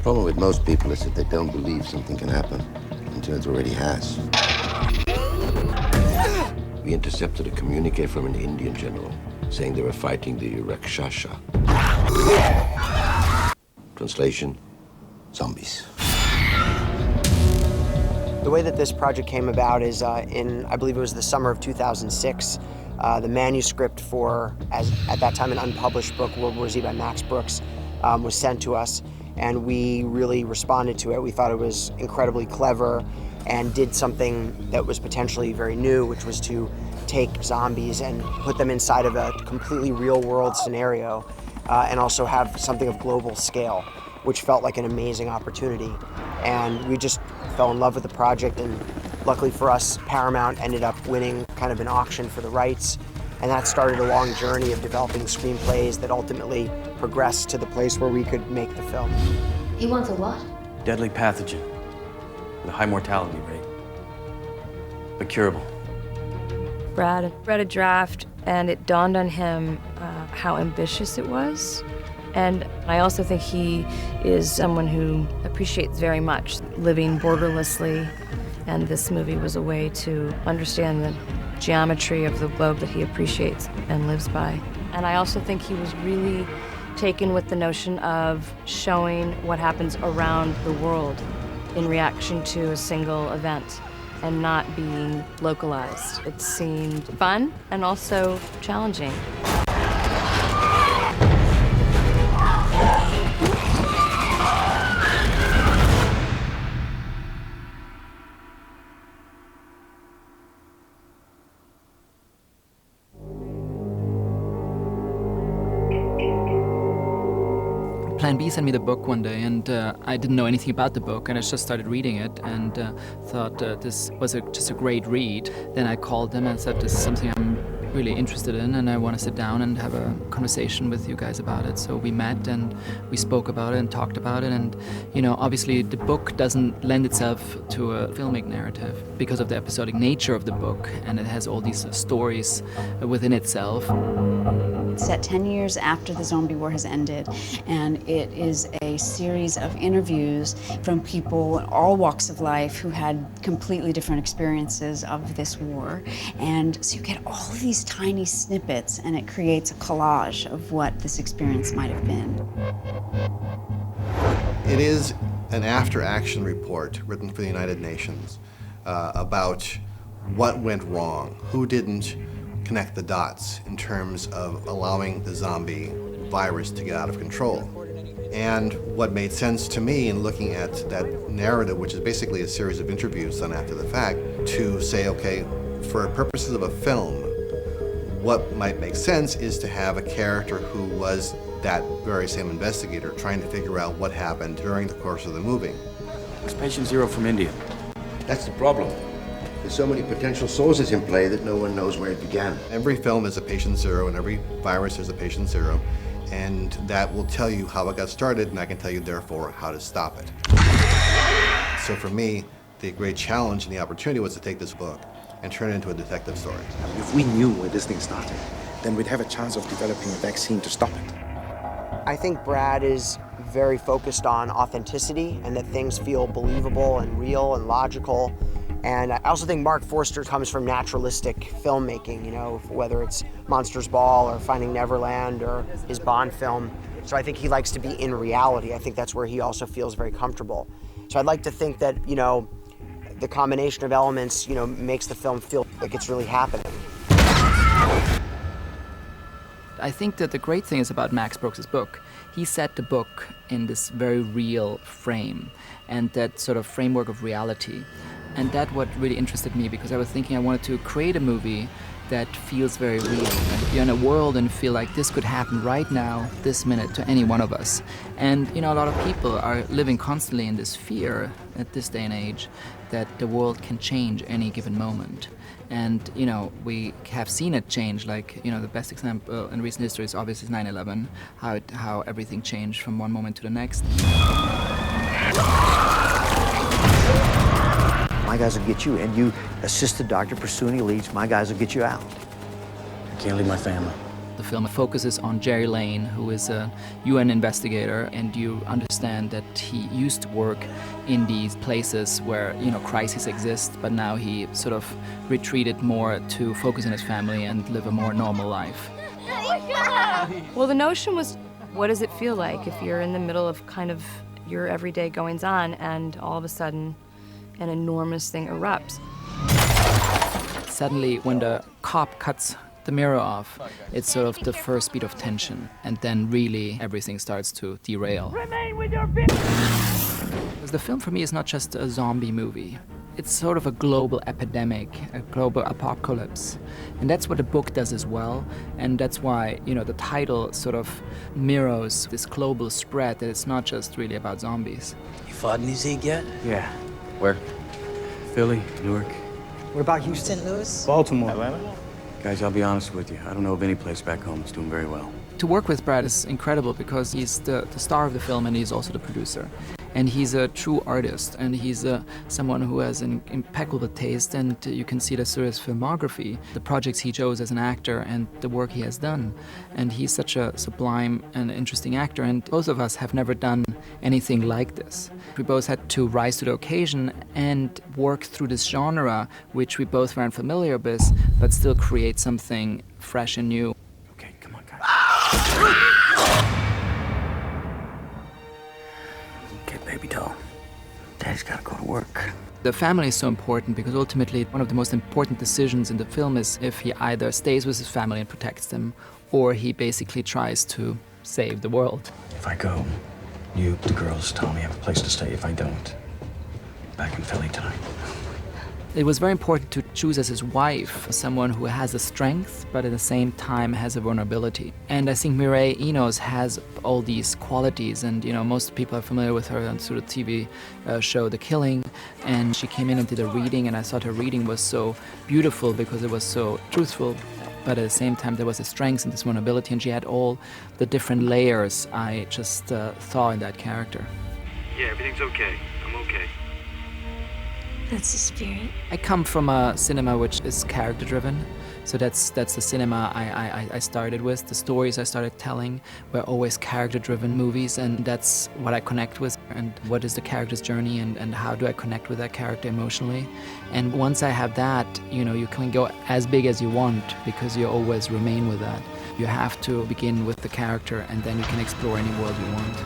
The problem with most people is that they don't believe something can happen until it already has. We intercepted a communique from an Indian general saying they were fighting the Rakshasa. Translation, zombies. The way that this project came about is I believe it was the summer of 2006. The manuscript for, at that time, an unpublished book, World War Z by Max Brooks, was sent to us, and we really responded to it. We thought it was incredibly clever and did something that was potentially very new, which was to take zombies and put them inside of a completely real-world scenario, and also have something of global scale, which felt like an amazing opportunity. And we just fell in love with the project, and luckily for us, Paramount ended up winning kind of an auction for the rights, and that started a long journey of developing screenplays that ultimately progressed to the place where we could make the film. He wants a what? Deadly pathogen with a high mortality rate, but curable. Brad read a draft, and it dawned on him how ambitious it was. And I also think he is someone who appreciates very much living borderlessly, and this movie was a way to understand the geometry of the globe that he appreciates and lives by. And I also think he was really taken with the notion of showing what happens around the world in reaction to a single event and not being localized. It seemed fun and also challenging. Plan B sent me the book one day, and I didn't know anything about the book, and I just started reading it and thought this was just a great read. Then I called them and said, this is something I'm really interested in, and I want to sit down and have a conversation with you guys about it. So we met and we spoke about it and talked about it, and obviously the book doesn't lend itself to a filmic narrative because of the episodic nature of the book, and it has all these stories within itself. It's set 10 years after the zombie war has ended, and it is a series of interviews from people in all walks of life who had completely different experiences of this war. And so you get all of these tiny snippets, and it creates a collage of what this experience might have been. It is an after-action report written for the United Nations about what went wrong, who didn't connect the dots in terms of allowing the zombie virus to get out of control. And what made sense to me in looking at that narrative, which is basically a series of interviews done after the fact, to say, okay, for purposes of a film, what might make sense is to have a character who was that very same investigator trying to figure out what happened during the course of the movie. It's patient zero from India. That's the problem. There's so many potential sources in play that no one knows where it began. Every film is a patient zero, and every virus is a patient zero, and that will tell you how it got started, and I can tell you, therefore, how to stop it. So for me, the great challenge and the opportunity was to take this book and turn it into a detective story. If we knew where this thing started, then we'd have a chance of developing a vaccine to stop it. I think Brad is very focused on authenticity and that things feel believable and real and logical. And I also think Marc Forster comes from naturalistic filmmaking, whether it's Monsters Ball or Finding Neverland or his Bond film. So I think he likes to be in reality. I think that's where he also feels very comfortable. So I'd like to think that, the combination of elements, makes the film feel like it's really happening. I think that the great thing is about Max Brooks' book, he set the book in this very real frame and that sort of framework of reality. And that's what really interested me, because I was thinking I wanted to create a movie that feels very real, and you're in a world and feel like this could happen right now, this minute, to any one of us. And a lot of people are living constantly in this fear at this day and age that the world can change any given moment. And we have seen it change. Like the best example in recent history is obviously 9/11, how everything changed from one moment to the next. My guys will get you, and you assist the doctor pursuing leads. My guys will get you out. I can't leave my family. the film focuses on Jerry Lane, who is a UN investigator, and you understand that he used to work in these places where, you know, crises exist, but now he sort of retreated more to focus on his family and live a more normal life. Well, the notion was, what does it feel like if you're in the middle of kind of your everyday goings-on and all of a sudden an enormous thing erupts? Suddenly, when the cop cuts the mirror off, it's sort of the first beat of tension, and then really everything starts to derail. Because the film for me is not just a zombie movie. It's sort of a global epidemic, a global apocalypse. And that's what the book does as well. And that's why, you know, the title sort of mirrors this global spread, that it's not just really about zombies. You fought in New yet? Yeah. Where? Philly, Newark. What about Houston, Louis? Baltimore. Atlanta? Guys, I'll be honest with you. I don't know of any place back home that's doing very well. To work with Brad is incredible because he's the star of the film and he's also the producer. And he's a true artist, and he's someone who has an impeccable taste, and you can see this through his filmography, the projects he chose as an actor and the work he has done. And he's such a sublime and interesting actor, and both of us have never done anything like this. We both had to rise to the occasion and work through this genre, which we both weren't familiar with, but still create something fresh and new. Okay, come on, guys. Baby doll. Daddy's gotta go to work. The family is so important because ultimately one of the most important decisions in the film is if he either stays with his family and protects them, or he basically tries to save the world. If I go, you, the girls, Tommy have a place to stay. If I don't, back in Philly tonight. It was very important to choose as his wife someone who has a strength, but at the same time has a vulnerability. And I think Mireille Enos has all these qualities, and you know, most people are familiar with her on sort of TV show The Killing, and she came in and did a reading, and I thought her reading was so beautiful because it was so truthful, but at the same time there was a strength and this vulnerability, and she had all the different layers I just saw in that character. Yeah, everything's okay. I'm okay. That's the spirit. I come from a cinema which is character-driven, so that's the cinema I started with. The stories I started telling were always character-driven movies, and that's what I connect with, and what is the character's journey, and how do I connect with that character emotionally. And once I have that, you know, you can go as big as you want because you always remain with that. You have to begin with the character, and then you can explore any world you want.